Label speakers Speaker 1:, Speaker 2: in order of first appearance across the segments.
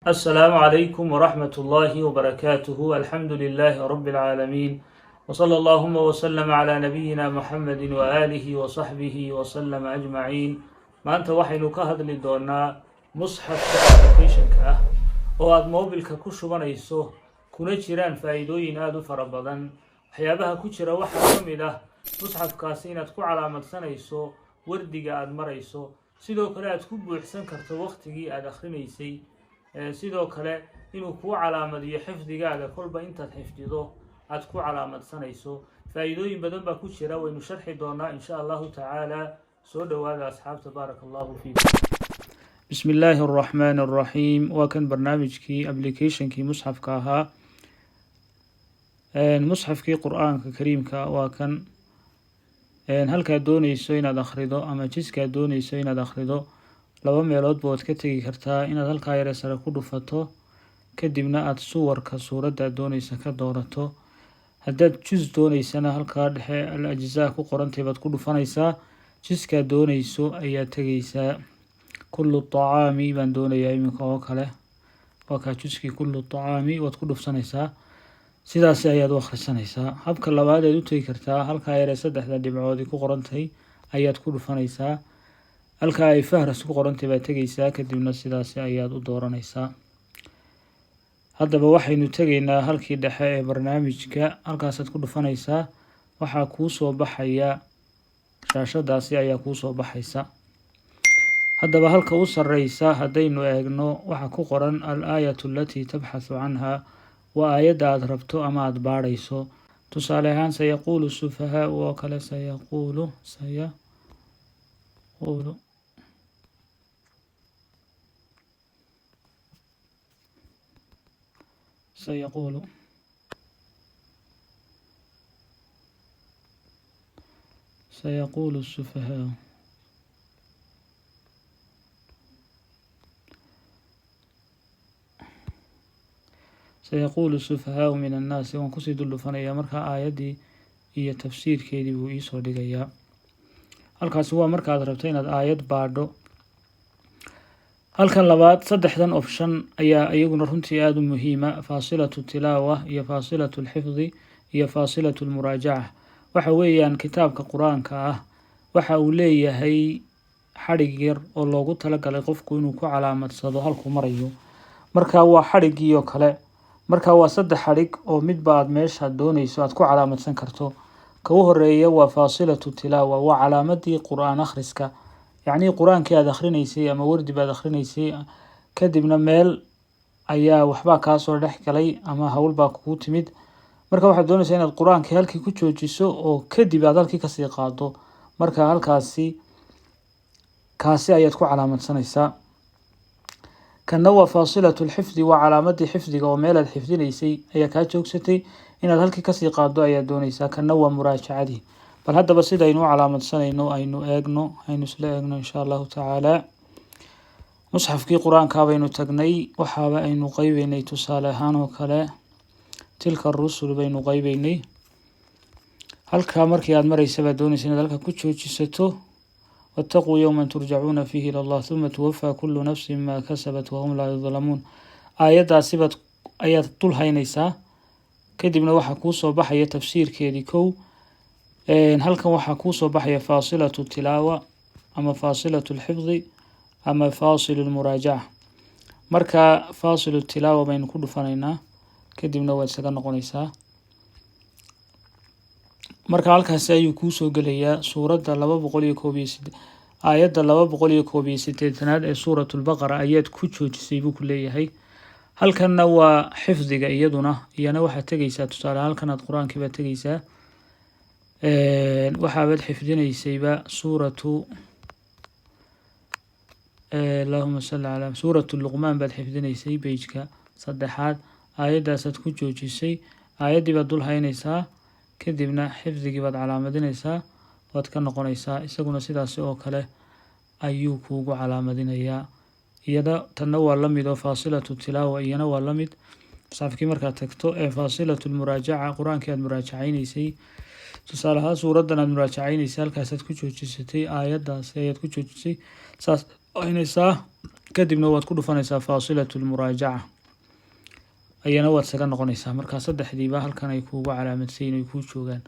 Speaker 1: السلام عليكم ورحمة الله وبركاته. الحمد لله رب العالمين، وصلى اللهم وسلم على نبينا محمد وآله وصحبه وسلم أجمعين. ما أنت وحي كهد لدونا مصحف application oo aad mobilka ku shubanayso kuna jiraan faa'iidooyin aad u fara badan. waxyaabaha ku jira waxaa ka mid ah musxafkaasi inaad ku calaamadsanayso wardiga aad marayso, sidoo kale aad ku buuxsan karto waqtigii aad akhrinaysay, sidoo kale inuu kuu calaamadiyo xifdigaaga kolba intaad xifdido aad ku calaamadsanayso. faa'iidooyin badan baa ku jira, waynu sharxi doonaa insha allahu tacaala. soo dhawaada asxaabta, baaraka allahu fiikum. بسم الله الرحمن الرحيم. وكان برنامجكي ابليكيشنكي مصحف كاها مصحفكي قرآن كريم كا وكان هل كدوني سوينا داخريدو اما جيسكا دوني سوينا داخريدو لaba meelood bood ka tagi kartaa inaad halka yar sare ku dhufato kadibna aad suwarka suurada doonaysa ka doorato. haddaad juz doonaysana halka dhexe al-ajzaa ku qorantay baad ku dhufanaysaa. jizka doonayso ayaa tagaysaa. kullu tacaami baan doonayaa iminka oo kale, waa kaa juzkii kullu tacaami waad ku dhufsanaysaa. sidaas ayaad u akhrisanaysaa. habka labaad aad u tagi kartaa halka yar saddexda dhibcood ku qorantay ayaad ku dhufanaysaa. halka ay fahras ku qorantay baad tagaysaa, kadibna sidaas ayaad u dooranaysaa. haddaba waxaynu tegaynaa halkii dhexe ee barnaamijka. halkaasaad ku dhufanaysaa. waxaa kuu soo baxaya shaashadaasi ayaa kuu soo baxaysa. haddaba halka u sarreysa haddaynu eegno waxa ku qoran al-aayatu alatii tabxathu canha, waa aayadda aad rabto ama aad baadhayso. tusaale ahaan sayaquulu sufahaau oo kale, sayaquulu السفهاء. سيقول السفهاء من الناس. وان كسي دلو فنيا مركا آيادي iyo tafsiirkeedii buu ii soo dhigayaa. halkaasi waa markaad rabto inaad aayad baadho. halkan labaad saddexdan option ayaa iyaguna runtii aada u muhiima: faasilatu tilaawa iyo faasilatu lxifdi iyo faasilatu lmuraajaca. waxa weeyaan kitaabka qur-aanka ah waxa uu leeyahay xadhig yar oo loogu talagalay qofku inuu ku calaamadsado halkuu marayo. marka waa xadhigiioo kale. marka waa saddex xadhig oo midba aad meesha doonayso aad ku calaamadsan karto. ka u horeeya waa faasilatu tilaawa, waa calaamadii qur-aan akhriska, yacnii qur-aankii aad akhrinaysay ama wardi baad akhrinaysay, kadibna meel ayaa waxbaa kaasoo dhex galay ama hawl baa kugu timid. marka waxaad doonaysaa inaad qur-aankii halkii ku joojiso oo kadib aad halkii kasii qaado. marka halkaasi kaasi ayaad ku calaamadsanaysaa. kanna waa faasilatu lxifdi, waa calaamadii xifdiga oo meelaad xifdinaysay ayaa kaa joogsatay, inaad halkii kasii qaado ayaad doonaysaa. kanna waa muraajacadii. bal haddaba sidaynu u calaamadsanayno aynu isla eegno insha allahu tacaala. musxafkii qur-aanka baynu tagnay, waxaaba aynu qaybeynay tusaale ahaan oo kale tilka rusul baynu qaybeynay. halkaa markii aad maraysa baad doonaysa inaad halka ku joojisato. wattaquu yowman turjacuuna fiihi ila allah uma tuwafaa kullu nafsin maa kasabat wahum laa yudlamuun. aayaddaasibaad ayaad dul haynaysaa. kadibna waxaa kuu soo baxaya tafsiirkeedii kow. halkan waxaa kuu soo baxaya faasilatu tilaawa ama faasilatu lxifdi ama faasilu lmuraajaca. marka faasilu tilaawa baynu ku dhufanaynaa, kadibna waad isaga noqonaysaa. marka halkaasi ayuu kuusoo gelayaa suuradda aayadda 218 ee suuratu lbaqara ayaad ku joojisay buu ku leeyahay. halkanna waa xifdiga iyaduna, iyana waxaad tegaysaa tusaale halkanaad qur-aankii baad tegaysaa. waxaabaad xifdinaysayba allahuma salli calaa suuratu luqmaan baad xifdinaysay beyjka saddexaad. aayaddaasaad ku joojisay. aayaddii baad dul haynaysaa, kadibna xifdigii baad calaamadinaysaa, waad ka noqonaysaa. isaguna sidaasi oo kale ayuu kuugu calaamadinayaa. iyada tanna waa la mid oo faasilatu tilaawa iyana waa la mid. musxafkii markaad tagto ee faasilatu lmuraajaca, qur-aankii aad muraajacaysay, tusaale ahaan suuraddan aad muraajacaynaysa halkaasaad ku joojisatay, aayaddaasi ayaad ku joojisay. saas aynaysaa. kadibna waad ku dhufanaysaa faasilatu lmuraajaca ayana waad isaga noqonaysaa. markaa saddexdiiba halkan ay kuugu calaamadsayin ay kuu joogaan.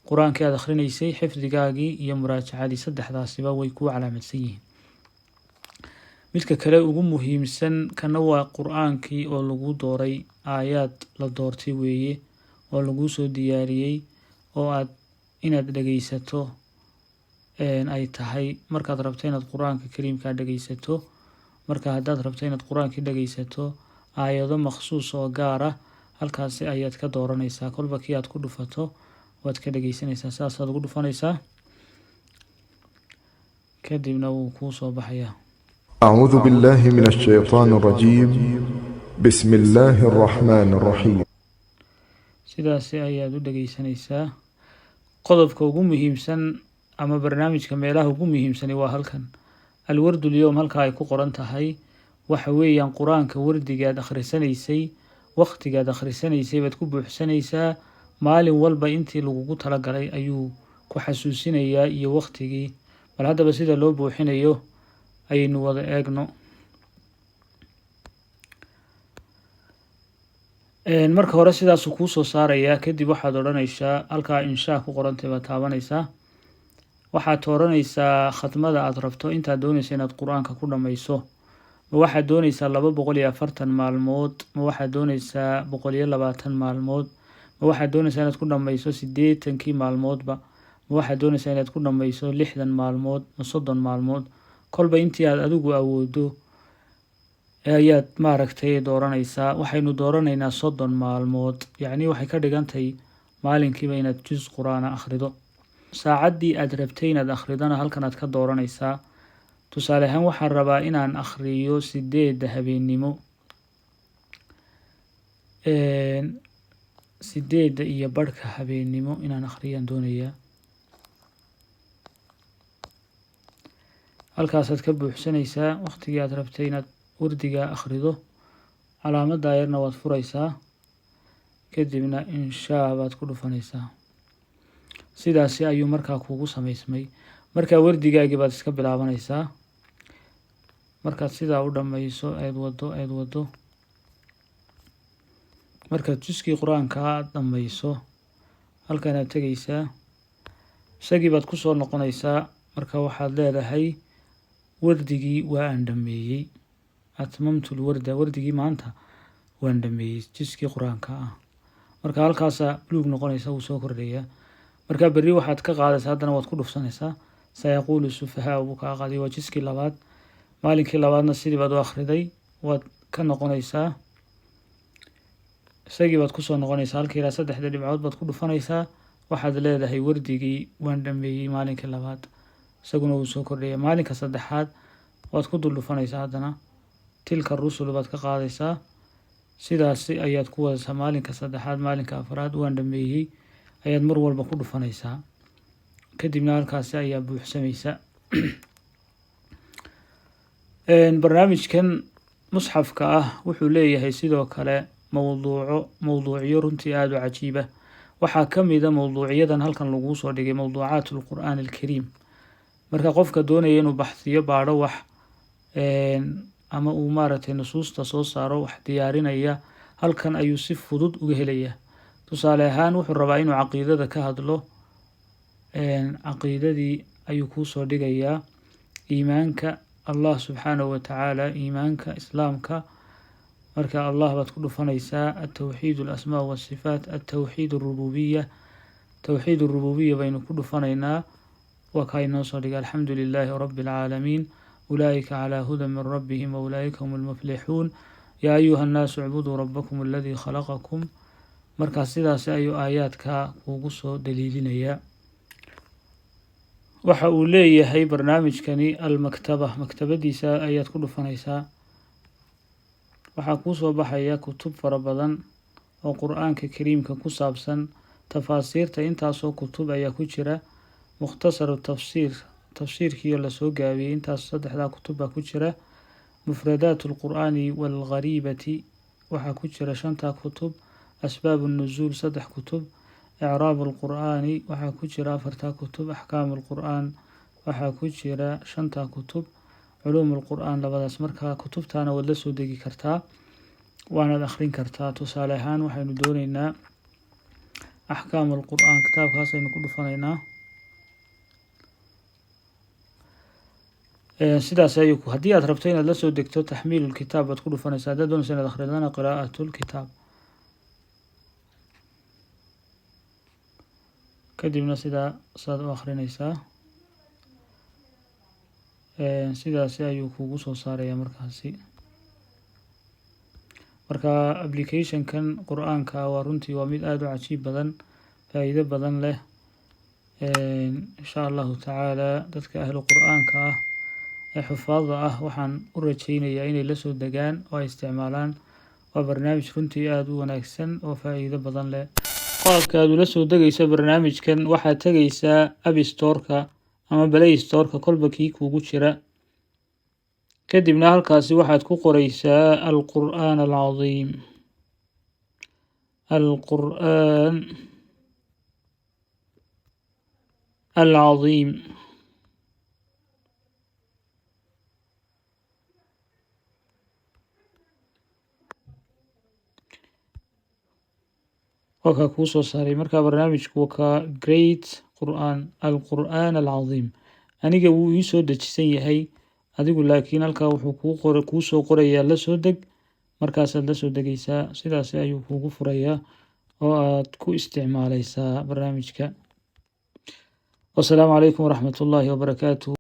Speaker 1: qur-aankii aad akhrinaysay, xifdigaagii iyo muraajacadii, saddexdaasiba way kuu calaamadsan yihiin. midka kale ugu muhiimsan kana waa qur-aankii oo lagu dooray, aayaad la doortay weeye oo laguu soo diyaariyey oo aad inaad dhegaysato ay tahay. markaad rabto inaad qur-aanka kariimkaa dhegaysato, marka haddaad rabto inaad qur-aankii dhegaysato aayado makhsuus oo gaar ah, halkaasi ayaad ka dooranaysaa. kolba kii aad ku dhufato waad ka dhegaysanaysaa. saasaad ugu dhufanaysaa, kadibna wuu kuu soo baxayaa.
Speaker 2: أعوذ بالله من الشيطان الرجيم. بسم الله الرحمن الرحيم.
Speaker 1: sidaasi ayaad u dhegaysanaysaa. qodobka ugu muhiimsan ama barnaamijka meelaha ugu muhiimsani waa halkan. alwardu lyowm halkaa ay ku qoran tahay waxa weeyaan qur-aanka wardigaad akhrisanaysay, waqtigaad akhrisanaysay baad ku buuxsanaysaa. maalin walba intii lagugu talagalay ayuu ku xasuusinayaa iyo waqtigii. bal haddaba sida loo buuxinayo ayaynu wada eegno. marka hore sidaasuu kuu soo saarayaa. kadib waxaad odhanaysaa halkaa inshaa ku qorantay baad taabanaysaa. waxaad tooranaysaa khatmada aad rabto intaad doonaysa inaad qur-aanka ku dhammayso. ma waxaad doonaysaa 240 maalmood, ma waxaad doonaysaa 120 maalmood, ma waxaad doonaysaa inaad ku dhammayso 80 maalmoodba, ma waxaad doonaysaa inaad ku dhammayso 60 maalmood, ma 30 maalmood. kolba intii aad adigu awoodo ayaad maaragtay dooranaysaa. waxaynu dooranaynaa 30 maalmood, yacni waxay ka dhigantahay maalinkiiba inaad juz qur-aana akhrido. saacaddii aad rabtay inaad akhridana halkan aad ka dooranaysaa. tusaale ahaan waxaan rabaa inaan akhriyo 8 habeennimo, 8 iyo barhka habeennimo inaan akhriyaan doonayaa. halkaasaad ka buuxsanaysaa waqtigii aad rabtay inaad wardigaa akhrido. calaamadda yarna waad furaysaa, kadibna inshaa baad ku dhufanaysaa. sidaasi ayuu markaa kuugu samaysmay. markaa wardigaagii baad iska bilaabanaysaa. markaad sidaa u dhammayso eed wado markaad juskii qur-aanka aad dhammayso halkanaad tegaysaa. isagii baad kusoo noqonaysaa. marka waxaad leedahay wardigii waa aan dhameeyey, atmamtu lwarda, wardigii maanta waan dhameeyey, juskii qur-aanka ah. marka halkaasaa buluug noqonaysa, wuu soo kordhayaa. markaa berri waxaad ka qaadaysaa, haddana waad ku dhufsanaysaa. sayaquulu sufahaa buu kaa qaaday, waa jiskii labaad. maalinkii labaadna sidii baad u akhriday, waad ka noqonaysaa. isagii baad kusoo noqonaysaa. halkii ilaa 3 dhibcood baad ku dhufanaysaa. waxaad leedahay wardigii waan dhameeyey maalinkii labaad, isaguna wuu soo kordhaya. maalinka saddexaad waad ku dul dhufanaysaa. haddana tilka rusul baad ka qaadaysaa. sidaasi ayaad ku wadaysaa. maalinka saddexaad, maalinka afraad waan dhameeyey ayaad mar walba ku dhufanaysaa. kadibna halkaasi ayaa buuxsamaysa. barnaamijkan musxafka ah wuxuu leeyahay sidoo kale mowduucyo runtii aada u cajiiba. waxaa ka mida mowduucyadan halkan laguu soo dhigay mowduucaat lqur'aan alkariim. marka qofka doonaya inuu baxsiyo baadho wax ama uu maaragtay nusuusta soo saaro, wax diyaarinaya, halkan ayuu si fudud uga helayaa. tusaale ahaan wuxuu rabaa inuu caqiidada ka hadlo, caqiidadii ayuu kuu soo dhigayaa. iimaanka allah subxaanahu watacaala, iimaanka islaamka. marka allah baad ku dhufanaysaa. altawxiid alasmaa wasifaat, altawxiid arububiya, towxiid arububiya baynu ku dhufanaynaa. waa kaa inoo soo dhigay alxamdu lilaahi rabi alcaalamiin, ulaa'ika calaa hudan min rabbihim waulaa'ika hum almuflixuun, yaa ayuha annaasu icbuduu rabbakum aladii khalaqakum. markaa sidaasi ayuu aayaadka kuugu soo daliilinayaa. waxa uu leeyahay barnaamijkani almaktaba, maktabadiisa ayaad ku dhufanaysaa. waxaa kuu soo baxaya kutub fara badan oo qur-aanka kariimka ku saabsan. tafaasiirta intaasoo kutub ayaa ku jira. mukhtasaru tafsiir, tafsiirkiiyo lasoo gaabiyey, intaas 3 kutub baa ku jira. mufradaat alqur'aani waalghariibati waxaa ku jira 5 kutub. asbaab الnuzuul 3 kutub. icraab alqur'aani waxaa ku jira 4 kutub. axkaam alqur'aan waxaa ku jira 5 kutub. culuum alqur'aan labadaas. marka kutubtaana waad la soo degi kartaa waanaad akhrin kartaa. tusaale ahaan waxaynu dooneynaa axkaam alqur'aan, kitaabkaas aynu ku dhufanaynaa. sidaas ayuu haddii aad rabto inaad la soo degto taxmiil lkitaab baad ku dhufanaysaa. haddaad doonaysa inaad akhridana qiraa'atu lkitaab, kadibna sidaa saad u akhrinaysaa. sidaasi ayuu kugu soo saaraya markaasi. marka applicationkan qur-aanka waa runtii waa mid aada u cajiib badan, faa'iido badan leh. insha allahu tacaala dadka ahlu qur-aanka ah ee xufaada ah waxaan u rajeynayaa inay la soo degaan oo ay isticmaalaan. waa barnaamij runtii aada u wanaagsan oo faa'iido badan leh. qaabka aad ula soo degaysa barnaamijkan waxaad tegaysaa app storeka ama play storeka, kolba kii kuugu jira. kadibna halkaasi waxaad ku qoraysaa alqur'aan alcadiim, alqur'aan alcadiim. waa kaa kuu soo saaray. marka barnaamijku waa ka great qur'aan, alqur'aan alcadiim. aniga wuu ii soo dejisan yahay, adigu laakiin halkaa wuxuu kuu soo qorayaa la soo deg. markaasaad la soo degaysaa. sidaas ayuu kuugu furayaa oo aad ku isticmaaleysaa barnaamijka. wasalaamu calaykum waraxmat ullaahi wabarakaatuh.